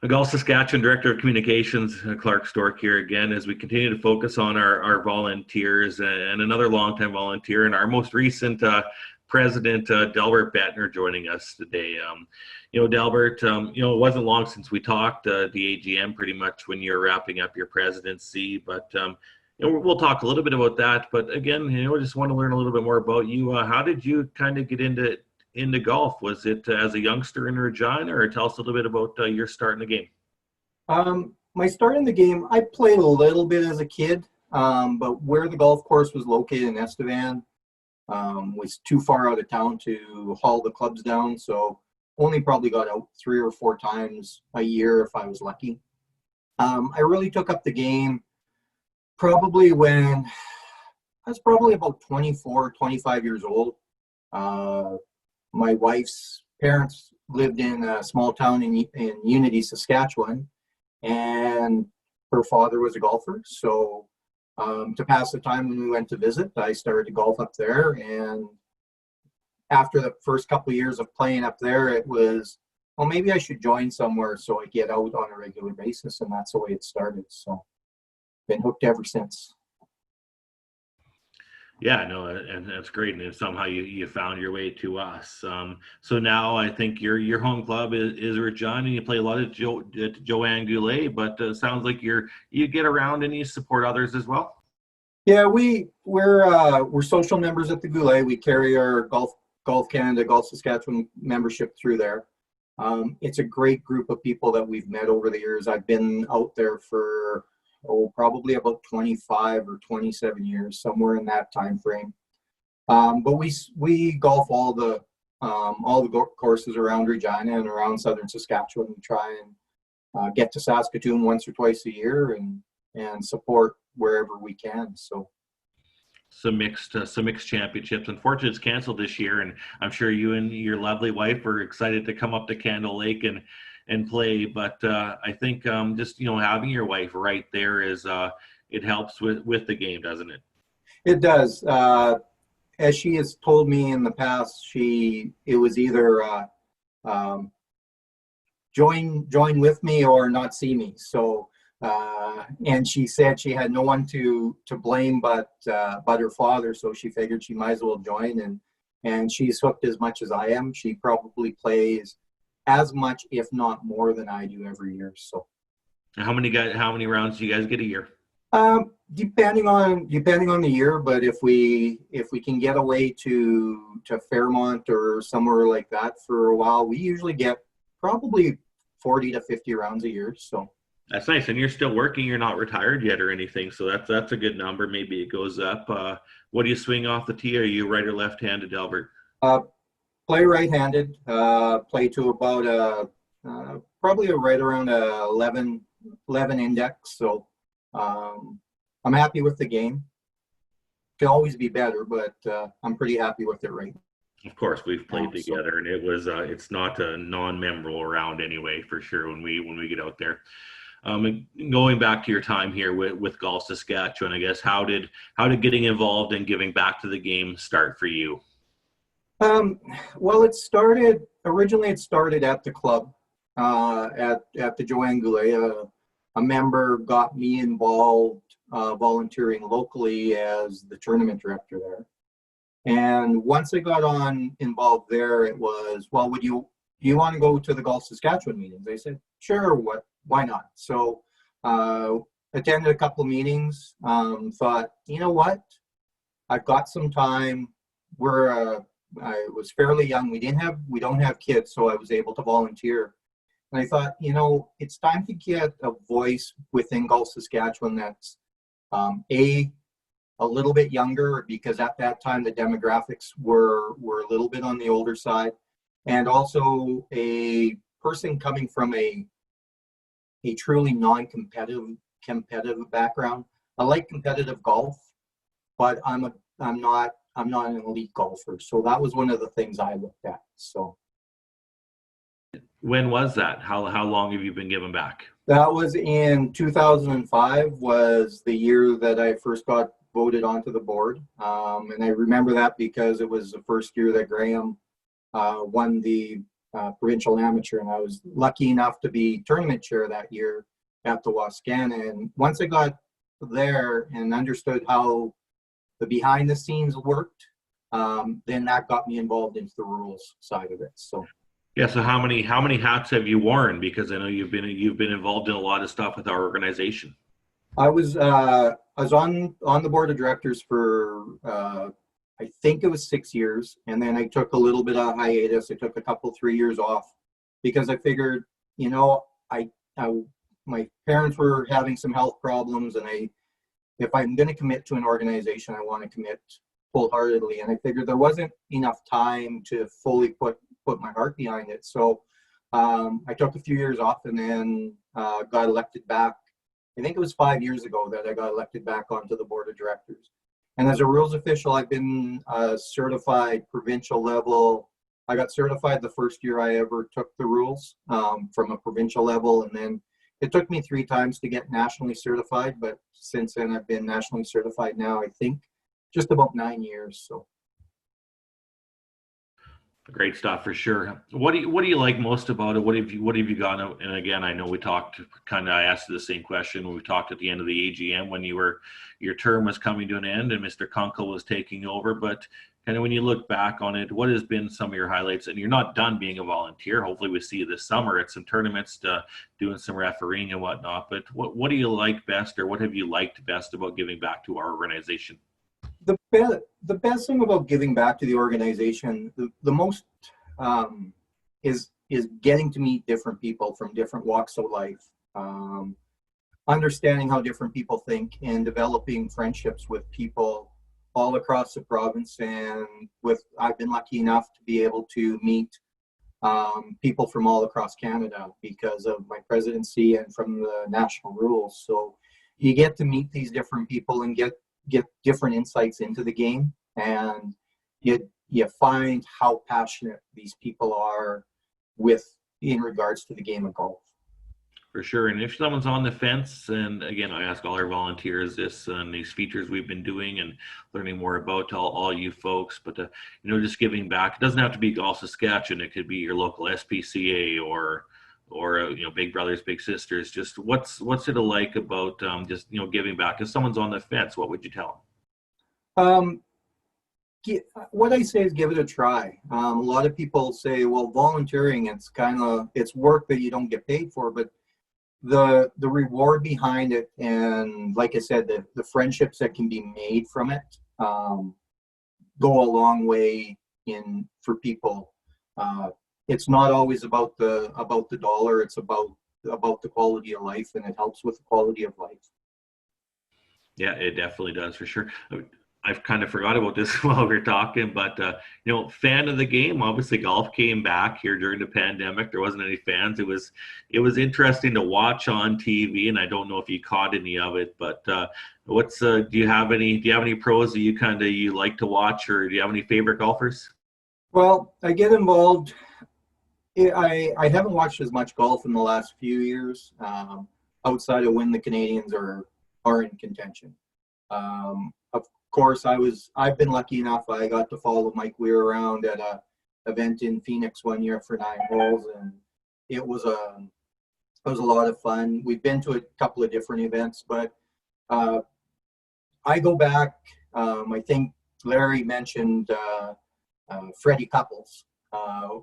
Gulf Saskatchewan Director of Communications, Clark Stork here again, as we continue to focus on our volunteers and another longtime volunteer and our most recent president, Delbert Betnar, joining us today. Delbert, it wasn't long since we talked the AGM pretty much when you're wrapping up your presidency, but we'll talk a little bit about that. But again, I just want to learn a little bit more about you. How did you kind of get into golf? Was it as a youngster in Regina, or tell us a little bit about your start in the game? My start in the game, I played a little bit as a kid, but where the golf course was located in Estevan was too far out of town to haul the clubs down, so only probably got out 3 or 4 times a year if I was lucky. I really took up the game probably when I was probably about 24, 25 years old. My wife's parents lived in a small town in Unity, Saskatchewan, and her father was a golfer. So to pass the time when we went to visit, I started to golf up there. And after the first couple of years of playing up there, it was, well, maybe I should join somewhere so I get out on a regular basis. And that's the way it started. So been hooked ever since. Yeah, no, and that's great. And somehow you found your way to us. So now I think your home club is Regina, and you play a lot at Joanne Goulet, but sounds like you get around and you support others as well. Yeah, we're social members at the Goulet. We carry our Golf Canada, Golf Saskatchewan membership through there. It's a great group of people that we've met over the years. I've been out there for probably about 25 or 27 years, somewhere in that time frame. But we golf all the courses around Regina and around southern Saskatchewan. We try and get to Saskatoon once or twice a year and support wherever we can. So some mixed championships. Unfortunately, it's canceled this year, and I'm sure you and your lovely wife are excited to come up to Candle Lake and play. But I think just having your wife right there is it helps with the game, doesn't it? It does. As she has told me in the past, it was either join with me or not see me. So and she said she had no one to blame but her father, so she figured she might as well join, and she's hooked as much as I am. She probably plays as much, if not more, than I do every year. So, how many rounds do you guys get a year? Depending on the year, but if we can get away to Fairmont or somewhere like that for a while, we usually get probably 40 to 50 rounds a year. So that's nice. And you're still working. You're not retired yet or anything, so that's a good number. Maybe it goes up. What do you swing off the tee? Are you right or left-handed, Delbert? Play right-handed, play to about probably right around 11 index. So I'm happy with the game. Can always be better, but I'm pretty happy with it right now. Of course, we've played together, and it was it's not a non-memorable round anyway, for sure, when we get out there. Going back to your time here with Golf Saskatchewan, I guess, how did getting involved and giving back to the game start for you? Well, originally it started at the club, at the Joanne Goulet. A member got me involved, volunteering locally as the tournament director there. And once I got involved there, it was, well, do you want to go to the Golf Saskatchewan meetings? I said, sure, why not? So, attended a couple of meetings, thought, you know what? I've got some time. I was fairly young. We don't have kids, so I was able to volunteer. And I thought, it's time to get a voice within Golf Saskatchewan that's a little bit younger, because at that time the demographics were a little bit on the older side, and also a person coming from a truly non-competitive background. I like competitive golf, but I'm not an elite golfer. So that was one of the things I looked at. So when was that? How long have you been giving back? That was in 2005, was the year that I first got voted onto the board. And I remember that because it was the first year that Graham won the provincial amateur, and I was lucky enough to be tournament chair that year at the Wascana. And once I got there and understood how the behind the scenes worked, then that got me involved into the rules side of it. So Yeah. So how many hats have you worn? Because I know you've been involved in a lot of stuff with our organization. I was on the board of directors for I think it was 6 years, and then I took a little bit of hiatus. I took a couple 3 years off because I figured, you know, I my parents were having some health problems, and if I'm going to commit to an organization, I want to commit wholeheartedly. And I figured there wasn't enough time to fully put my heart behind it. So I took a few years off, and then got elected back. I think it was 5 years ago that I got elected back onto the board of directors. And as a rules official, I've been certified provincial level. I got certified the first year I ever took the rules from a provincial level. And then it took me 3 times to get nationally certified. But since then, I've been nationally certified now, I think, just about 9 years. So. Great stuff for sure. What do you like most about it? What have you gone out? And again, I know we talked I asked you the same question when we talked at the end of the AGM when your term was coming to an end and Mr. Kunkel was taking over. But kind of when you look back on it, what has been some of your highlights? And you're not done being a volunteer. Hopefully we see you this summer at some tournaments, doing some refereeing and whatnot. But what do you like best, or what have you liked best about giving back to our organization? The best thing about giving back to the organization, the most is getting to meet different people from different walks of life, understanding how different people think, and developing friendships with people all across the province. And I've been lucky enough to be able to meet people from all across Canada because of my presidency and from the national rules. So you get to meet these different people and get different insights into the game, and you find how passionate these people are in regards to the game of golf. For sure. And if someone's on the fence, and again, I ask all our volunteers this and these features we've been doing and learning more about all you folks, but just giving back. It doesn't have to be Golf Saskatchewan. It could be your local SPCA or Big Brothers Big Sisters. Just what's it like about just giving back? If someone's on the fence, what would you tell them? What I say is give it a try. A lot of people say, well, volunteering, it's work that you don't get paid for, but the reward behind it, and like I said, the friendships that can be made from it go a long way for people. It's not always about the dollar. It's about the quality of life, and it helps with the quality of life. Yeah, it definitely does, for sure. I've kind of forgot about this while we are talking, but fan of the game. Obviously, golf came back here during the pandemic. There wasn't any fans. It was interesting to watch on TV, and I don't know if you caught any of it. But do you have any pros that you like to watch, or do you have any favorite golfers? Well, I get involved. I haven't watched as much golf in the last few years, outside of when the Canadians are in contention. Of course, I've been lucky enough. I got to follow Mike Weir around at a event in Phoenix one year for 9 holes, and it was a lot of fun. We've been to a couple of different events, but I go back. I think Larry mentioned Freddie Couples,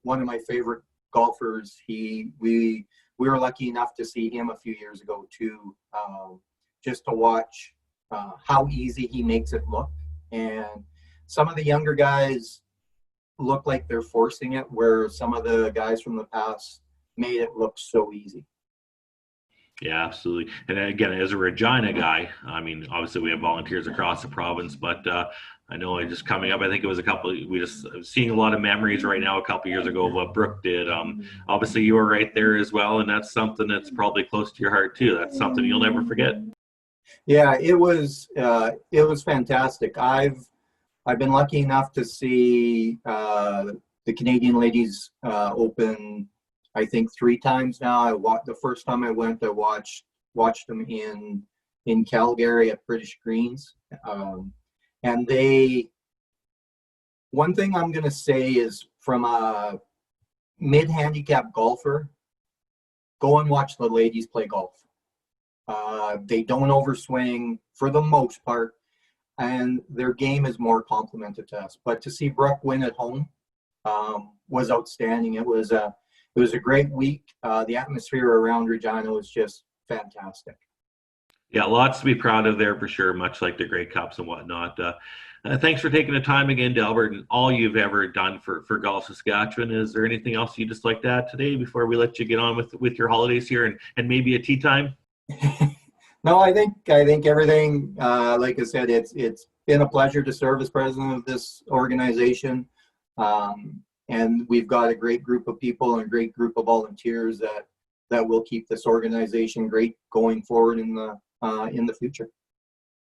one of my favorite golfers. We were lucky enough to see him a few years ago too, just to watch how easy he makes it look. And some of the younger guys look like they're forcing it, where some of the guys from the past made it look so easy. Yeah, absolutely. And again, as a Regina guy, I mean, obviously we have volunteers across the province, but I know just coming up, I think it was seeing a lot of memories right now a couple years ago of what Brooke did. Obviously you were right there as well, and that's something that's probably close to your heart too. That's something you'll never forget. Yeah, it was fantastic. I've been lucky enough to see the Canadian Ladies Open, I think 3 times now. The first time I went, I watched them in Calgary at British Greens, and one thing I'm going to say is from a mid-handicap golfer, go and watch the ladies play golf. They don't overswing for the most part, and their game is more complemented to us. But to see Brooke win at home was outstanding. It was a great week. The atmosphere around Regina was just fantastic. Yeah, lots to be proud of there for sure, much like the Grey Cups and whatnot. Thanks for taking the time again, Delbert, and all you've ever done for Golf Saskatchewan. Is there anything else you'd just like to add today before we let you get on with your holidays here and maybe a tea time? No, I think everything, like I said, it's been a pleasure to serve as president of this organization. And we've got a great group of people and a great group of volunteers that will keep this organization great going forward in the future.